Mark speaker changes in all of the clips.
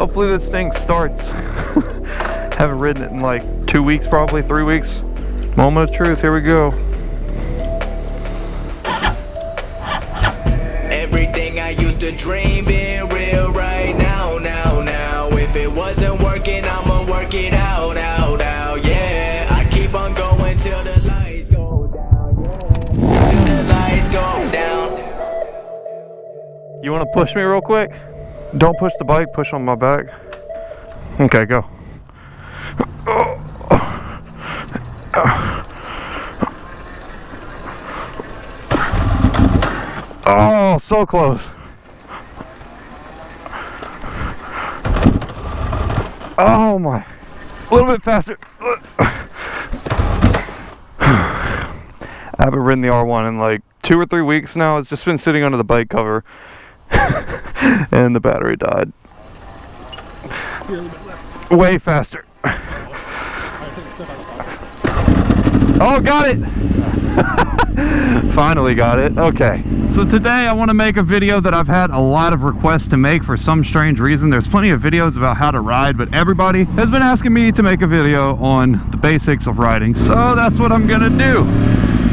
Speaker 1: Hopefully this thing starts. Haven't ridden it in like 2 weeks, probably 3 weeks. Moment of truth, here we go.
Speaker 2: Everything I used to dream being real right now, now. If it wasn't working, I'ma work it out, yeah. I keep on going till the lights go down, yeah. Till the lights go down.
Speaker 1: You wanna push me real quick? Don't push the bike, push on my back. Okay, go. Oh, so close. Oh my. A little bit faster. I haven't ridden the R1 in like 2 or 3 weeks now. It's just been sitting under the bike cover. And the battery died. Way faster. Oh, got it! Finally got it. Okay. So today I want to make a video that I've had a lot of requests to make for some strange reason. There's plenty of videos about how to ride, but everybody has been asking me to make a video on the basics of riding. So that's what I'm gonna do.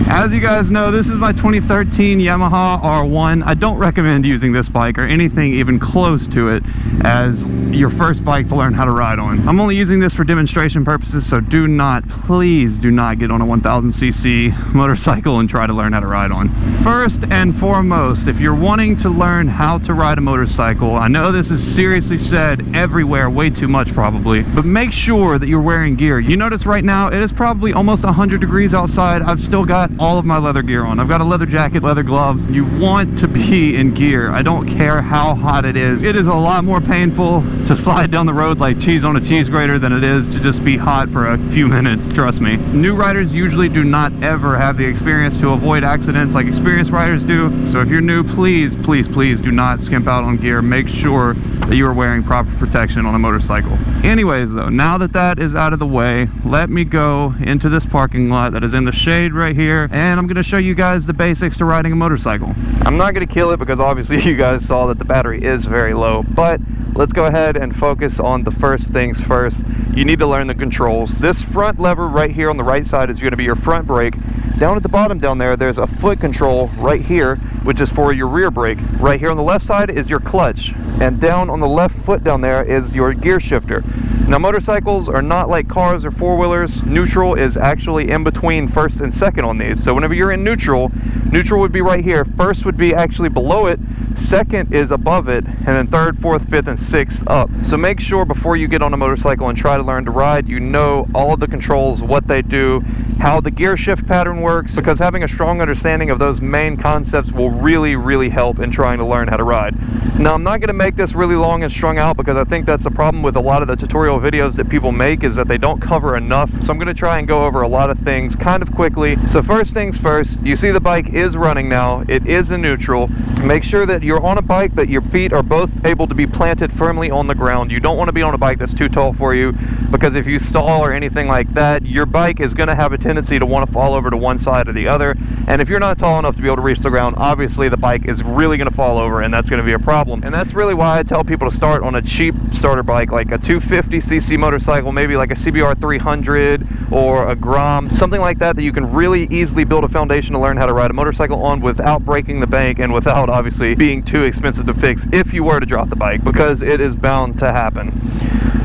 Speaker 1: As you guys know, this is my 2013 Yamaha R1. I don't recommend using this bike or anything even close to it as your first bike to learn how to ride on. I'm only using this for demonstration purposes, so do not, please do not get on a 1000cc motorcycle and try to learn how to ride on. First and foremost, if you're wanting to learn how to ride a motorcycle, I know this is seriously said everywhere, way too much probably, but make sure that you're wearing gear. You notice right now, it is probably almost 100 degrees outside. I've still got all of my leather gear on. I've got a leather jacket, leather gloves. You want to be in gear. I don't care how hot it is. It is a lot more painful to slide down the road like cheese on a cheese grater than it is to just be hot for a few minutes, trust me. New riders usually do not ever have the experience to avoid accidents like experienced riders do. So if you're new, please, please, please do not skimp out on gear. Make sure that you are wearing proper protection on a motorcycle. Anyways though, now that that is out of the way, let me go into this parking lot that is in the shade right here, and I'm going to show you guys the basics to riding a motorcycle. I'm not going to kill it because obviously you guys saw that the battery is very low, but let's go ahead and focus on the first things first. You need to learn the controls. This front lever right here on the right side is going to be your front brake. Down at the bottom down there, there's a foot control right here, which is for your rear brake. Right here on the left side is your clutch, and down on the left foot down there is your gear shifter. Now motorcycles are not like cars or four-wheelers. Neutral is actually in between first and second on these. So whenever you're in neutral, neutral would be right here. First would be actually below it, second is above it, and then third, fourth, fifth, and sixth up. So make sure before you get on a motorcycle and try to learn to ride, you know all of the controls, what they do, how the gear shift pattern works, because having a strong understanding of those main concepts will really, really help in trying to learn how to ride. Now I'm not going to make this really long and strung out because I think that's the problem with a lot of the tutorial videos that people make, is that they don't cover enough. So I'm going to try and go over a lot of things kind of quickly. So first things first, you see the bike is running now. It is in neutral. Make sure that you're on a bike that your feet are both able to be planted firmly on the ground. You don't want to be on a bike that's too tall for you, because if you stall or anything like that, your bike is going to have a tendency to want to fall over to one side or the other. And if you're not tall enough to be able to reach the ground, obviously the bike is really going to fall over, and that's going to be a problem. And that's really why I tell people to start on a cheap starter bike, like a 250cc motorcycle, maybe like a CBR 300 or a Grom, something like that, that you can really easily build a foundation to learn how to ride a motorcycle on without breaking the bank and without obviously being too expensive to fix if you were to drop the bike, because it is bound to happen.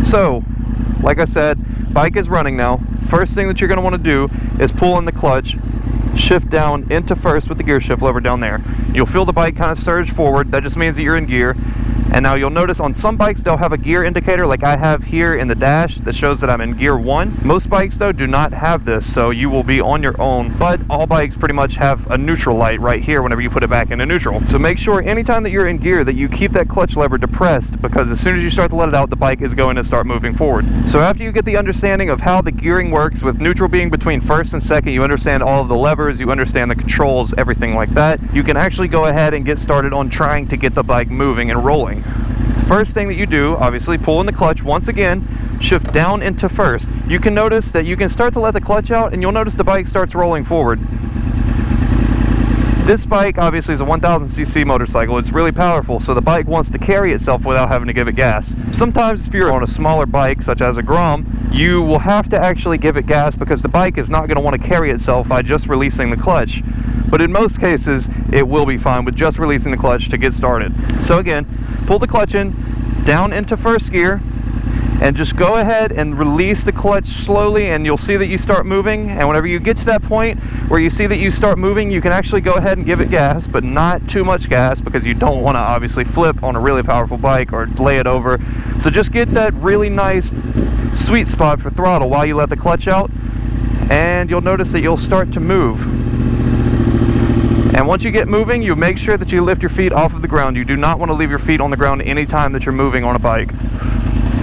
Speaker 1: So like I said, bike is running now. First thing that you're going to want to do is pull in the clutch, shift down into first with the gear shift lever down there. You'll feel the bike kind of surge forward. That just means that you're in gear. And now you'll notice on some bikes they'll have a gear indicator like I have here in the dash that shows that I'm in gear 1. Most bikes though do not have this, so you will be on your own, but all bikes pretty much have a neutral light right here whenever you put it back into neutral. So make sure anytime that you're in gear that you keep that clutch lever depressed, because as soon as you start to let it out, the bike is going to start moving forward. So after you get the understanding of how the gearing works, with neutral being between first and second, you understand all of the levers, you understand the controls, everything like that, you can actually go ahead and get started on trying to get the bike moving and rolling. The first thing that you do, obviously, pull in the clutch once again, shift down into first. You can notice that you can start to let the clutch out and you'll notice the bike starts rolling forward. This bike obviously is a 1000cc motorcycle. It's really powerful, so the bike wants to carry itself without having to give it gas. Sometimes if you're on a smaller bike, such as a Grom, you will have to actually give it gas because the bike is not going to want to carry itself by just releasing the clutch. But in most cases, it will be fine with just releasing the clutch to get started. So again, pull the clutch in, down into first gear, and just go ahead and release the clutch slowly, and you'll see that you start moving. And whenever you get to that point where you see that you start moving, you can actually go ahead and give it gas, but not too much gas because you don't want to obviously flip on a really powerful bike or lay it over. So just get that really nice sweet spot for throttle while you let the clutch out, and you'll notice that you'll start to move. And once you get moving, you make sure that you lift your feet off of the ground. You do not want to leave your feet on the ground anytime that you're moving on a bike.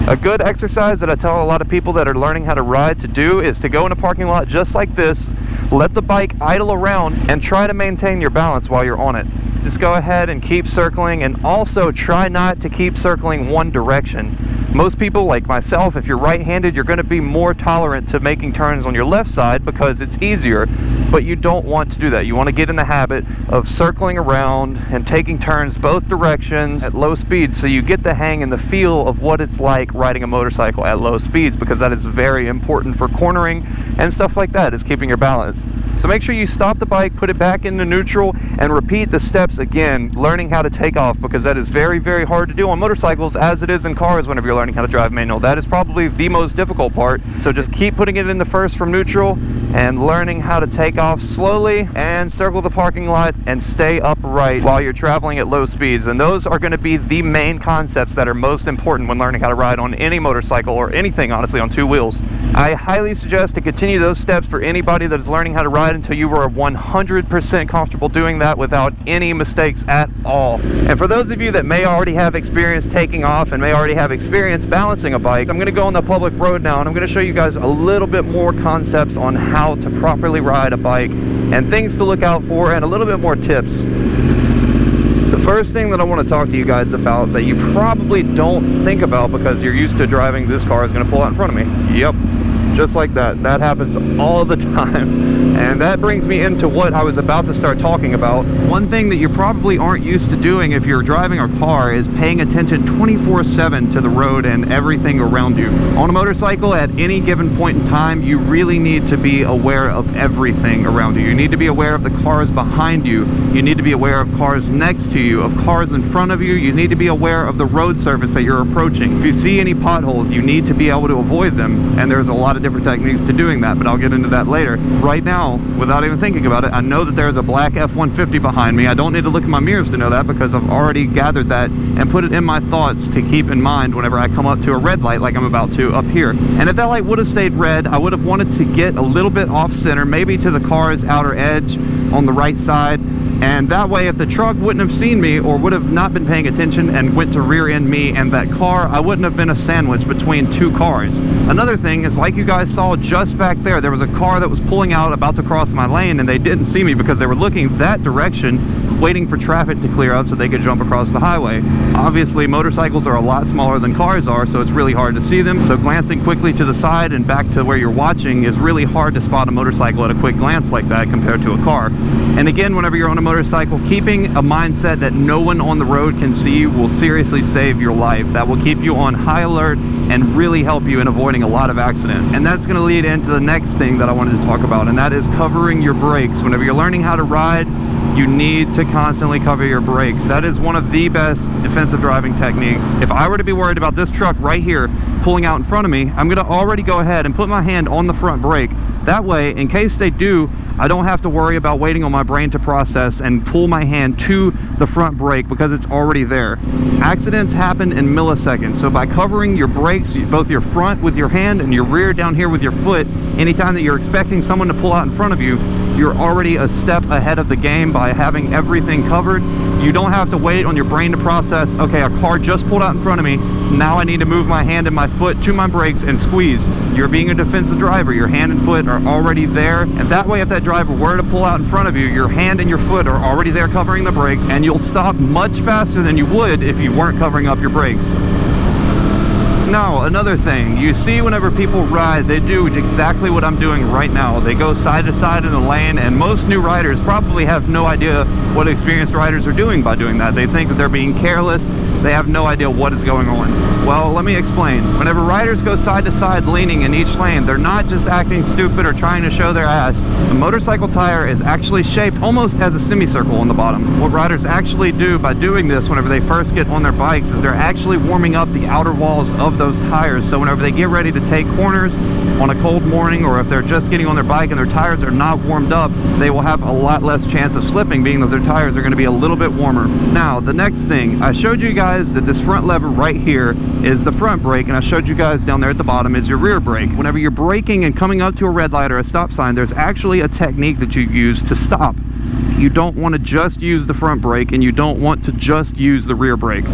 Speaker 1: A good exercise that I tell a lot of people that are learning how to ride to do is to go in a parking lot just like this, let the bike idle around, and try to maintain your balance while you're on it. Just go ahead and keep circling, and also try not to keep circling one direction. Most people, like myself, if you're right-handed, you're going to be more tolerant to making turns on your left side because it's easier, but you don't want to do that. You want to get in the habit of circling around and taking turns both directions at low speeds, so you get the hang and the feel of what it's like riding a motorcycle at low speeds, because that is very important for cornering and stuff like that, is keeping your balance. So make sure you stop the bike, put it back into neutral, and repeat the steps again, learning how to take off, because that is very, very hard to do on motorcycles, as it is in cars whenever you're learning how to drive manual. That is probably the most difficult part. So just keep putting it in the first from neutral and learning how to take off slowly, and circle the parking lot and stay upright while you're traveling at low speeds. And those are going to be the main concepts that are most important when learning how to ride on any motorcycle, or anything honestly on two wheels. I highly suggest to continue those steps for anybody that is learning how to ride until you are 100% comfortable doing that without any mistakes at all. And for those of you that may already have experience taking off and may already have experience balancing a bike, I'm going to go on the public road now, and I'm going to show you guys a little bit more concepts on how to properly ride a bike and things to look out for, and a little bit more tips. The first thing that I want to talk to you guys about that you probably don't think about because you're used to driving this car is going to pull out in front of me. Yep. Just like that. That happens all the time. And that brings me into what I was about to start talking about. One thing that you probably aren't used to doing if you're driving a car is paying attention 24/7 to the road and everything around you. On a motorcycle, at any given point in time, you really need to be aware of everything around you. You need to be aware of the cars behind you. You need to be aware of cars next to you, of cars in front of you. You need to be aware of the road surface that you're approaching. If you see any potholes, you need to be able to avoid them. And there's a lot of different techniques to doing that, but I'll get into that later. Right now, without even thinking about it, I know that there's a black F-150 behind me. I don't need to look in my mirrors to know that, because I've already gathered that and put it in my thoughts to keep in mind whenever I come up to a red light like I'm about to up here. And if that light would have stayed red, I would have wanted to get a little bit off center, maybe to the car's outer edge on the right side. And that way, if the truck wouldn't have seen me or would have not been paying attention and went to rear end me and that car, I wouldn't have been a sandwich between two cars. Another thing is, like you guys saw just back there was a car that was pulling out about to cross my lane, and they didn't see me because they were looking that direction, waiting for traffic to clear up so they could jump across the highway. Obviously, motorcycles are a lot smaller than cars are, so it's really hard to see them. So glancing quickly to the side and back to where you're watching is really hard to spot a motorcycle at a quick glance like that compared to a car. And again, whenever you're on a motorcycle, keeping a mindset that no one on the road can see you will seriously save your life. That will keep you on high alert and really help you in avoiding a lot of accidents. And that's going to lead into the next thing that I wanted to talk about, and that is covering your brakes. Whenever you're learning how to ride, you need to constantly cover your brakes. That is one of the best defensive driving techniques. If I were to be worried about this truck right here pulling out in front of me, I'm going to already go ahead and put my hand on the front brake. That way, in case they do, I don't have to worry about waiting on my brain to process and pull my hand to the front brake, because it's already there. Accidents happen in milliseconds, so by covering your brakes, both your front with your hand and your rear down here with your foot, anytime that you're expecting someone to pull out in front of you, you're already a step ahead of the game by having everything covered. You don't have to wait on your brain to process, okay, a car just pulled out in front of me, now I need to move my hand and my foot to my brakes and squeeze. You're being a defensive driver. Your hand and foot are already there, and that way if that driver were to pull out in front of you, your hand and your foot are already there covering the brakes, and you'll stop much faster than you would if you weren't covering up your brakes. Now, another thing, you see whenever people ride, they do exactly what I'm doing right now. They go side to side in the lane, and most new riders probably have no idea what experienced riders are doing by doing that. They think that they're being careless. They have no idea what is going on. Well, let me explain. Whenever riders go side to side leaning in each lane, they're not just acting stupid or trying to show their ass. The motorcycle tire is actually shaped almost as a semicircle on the bottom. What riders actually do by doing this whenever they first get on their bikes is they're actually warming up the outer walls of those tires. So whenever they get ready to take corners on a cold morning, or if they're just getting on their bike and their tires are not warmed up, they will have a lot less chance of slipping, being that their tires are going to be a little bit warmer. Now, the next thing, I showed you guys that this front lever right here is the front brake, and I showed you guys down there at the bottom is your rear brake. Whenever you're braking and coming up to a red light or a stop sign, there's actually a technique that you use to stop. You don't want to just use the front brake, and you don't want to just use the rear brake.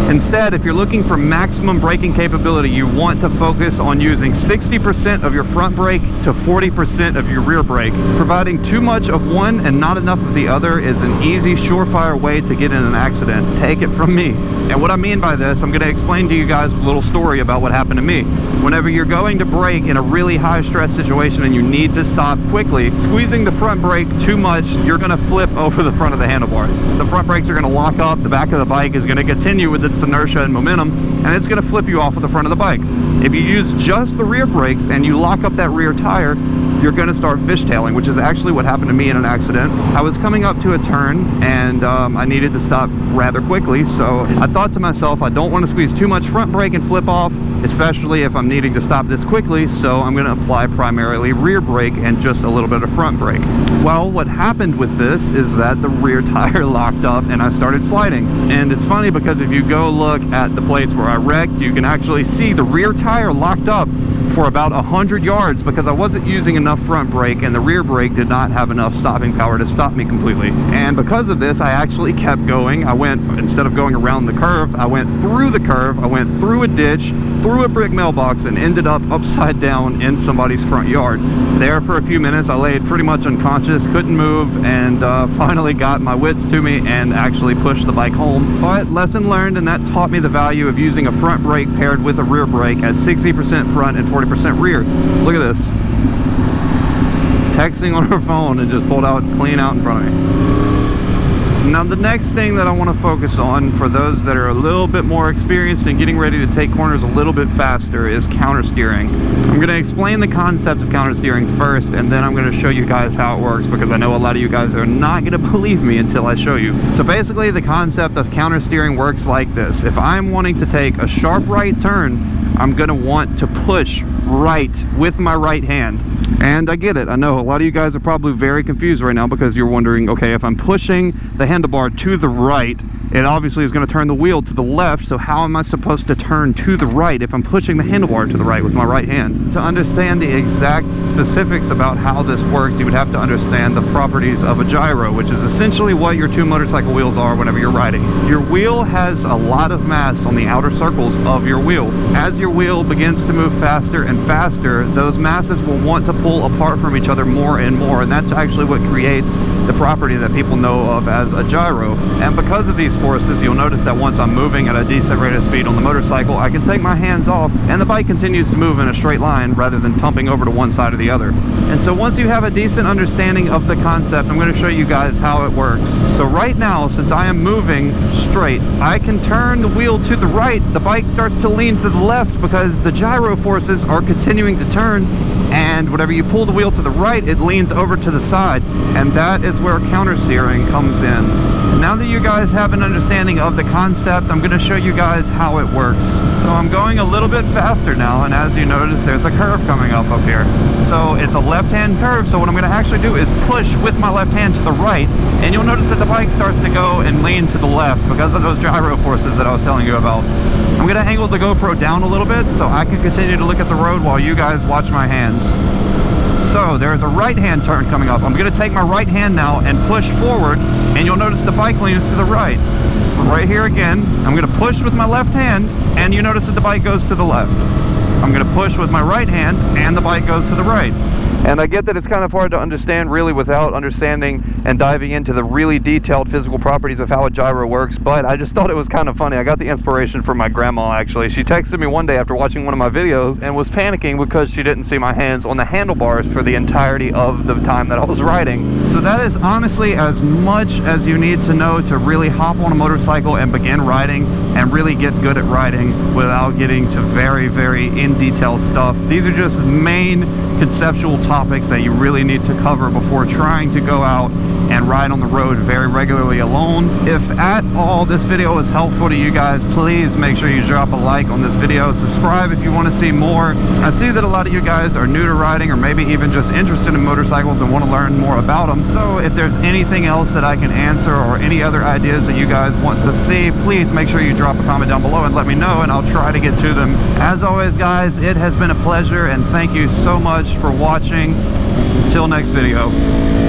Speaker 1: Instead, if you're looking for maximum braking capability, you want to focus on using 60% of your front brake to 40% of your rear brake. Providing too much of one and not enough of the other is an easy, surefire way to get in an accident. Take it from me. And what I mean by this, I'm going to explain to you guys a little story about what happened to me. Whenever you're going to brake in a really high stress situation and you need to stop quickly, squeezing the front brake too much, you're going to flip over the front of the handlebars. The front brakes are going to lock up, the back of the bike is going to continue with its inertia and momentum, and it's going to flip you off of the front of the bike. If you use just the rear brakes and you lock up that rear tire, you're going to start fishtailing, which is actually what happened to me in an accident. I was coming up to a turn, and I needed to stop rather quickly, so I thought to myself, I don't want to squeeze too much front brake and flip off, especially if I'm needing to stop this quickly, so I'm going to apply primarily rear brake and just a little bit of front brake. Well, what happened with this is that the rear tire locked up and I started sliding. And it's funny because if you go look at the place where I wrecked, you can actually see the rear tire locked up for about 100 yards because I wasn't using enough front brake and the rear brake did not have enough stopping power to stop me completely. And because of this, I actually kept going. I went, instead of going around the curve, I went through the curve, I went through a ditch, through a brick mailbox, and ended up upside down in somebody's front yard. There for a few minutes, I laid pretty much unconscious, couldn't move, and finally got my wits to me and actually pushed the bike home. But lesson learned, and that taught me the value of using a front brake paired with a rear brake at 60% front and 40% rear. Look at this. Texting on her phone and just pulled out clean out in front of me. Now the next thing that I want to focus on for those that are a little bit more experienced in getting ready to take corners a little bit faster is countersteering. I'm going to explain the concept of countersteering first, and then I'm going to show you guys how it works, because I know a lot of you guys are not going to believe me until I show you. So basically the concept of countersteering works like this. If I'm wanting to take a sharp right turn, I'm going to want to push right with my right hand. And I get it. I know a lot of you guys are probably very confused right now because you're wondering, okay, if I'm pushing the handlebar to the right, it obviously is going to turn the wheel to the left, so how am I supposed to turn to the right if I'm pushing the handlebar to the right with my right hand? To understand the exact specifics about how this works, you would have to understand the properties of a gyro, which is essentially what your two motorcycle wheels are whenever you're riding. Your wheel has a lot of mass on the outer circles of your wheel. As your wheel begins to move faster and faster, those masses will want to pull apart from each other more and more, and that's actually what creates the property that people know of as a gyro. And because of these forces, you'll notice that once I'm moving at a decent rate of speed on the motorcycle, I can take my hands off and the bike continues to move in a straight line rather than tumping over to one side or the other. And so once you have a decent understanding of the concept, I'm going to show you guys how it works. So right now, since I am moving straight, I can turn the wheel to the right. The bike starts to lean to the left because the gyro forces are continuing to turn, and whenever you pull the wheel to the right, it leans over to the side, and that is where countersteering comes in. Now that you guys have an understanding of the concept, I'm going to show you guys how it works. So I'm going a little bit faster now, and as you notice, there's a curve coming up here. So it's a left-hand curve, so what I'm going to actually do is push with my left hand to the right, and you'll notice that the bike starts to go and lean to the left because of those gyro forces that I was telling you about. I'm going to angle the GoPro down a little bit so I can continue to look at the road while you guys watch my hands. So there's a right-hand turn coming up. I'm going to take my right hand now and push forward, and you'll notice the bike leans to the right. Right here again, I'm going to push with my left hand, and you notice that the bike goes to the left. I'm going to push with my right hand, and the bike goes to the right. And I get that it's kind of hard to understand really without understanding and diving into the really detailed physical properties of how a gyro works, but I just thought it was kind of funny. I got the inspiration from my grandma, actually. She texted me one day after watching one of my videos and was panicking because she didn't see my hands on the handlebars for the entirety of the time that I was riding. So that is honestly as much as you need to know to really hop on a motorcycle and begin riding and really get good at riding without getting to very, very in detail stuff. These are just main conceptual topics that you really need to cover before trying to go out and ride on the road very regularly alone. If at all this video is helpful to you guys, please make sure you drop a like on this video. Subscribe if you want to see more. I see that a lot of you guys are new to riding or maybe even just interested in motorcycles and want to learn more about them. So if there's anything else that I can answer or any other ideas that you guys want to see, please make sure you drop a comment down below and let me know, and I'll try to get to them. As always, guys, it has been a pleasure, and thank you so much for watching. Until next video.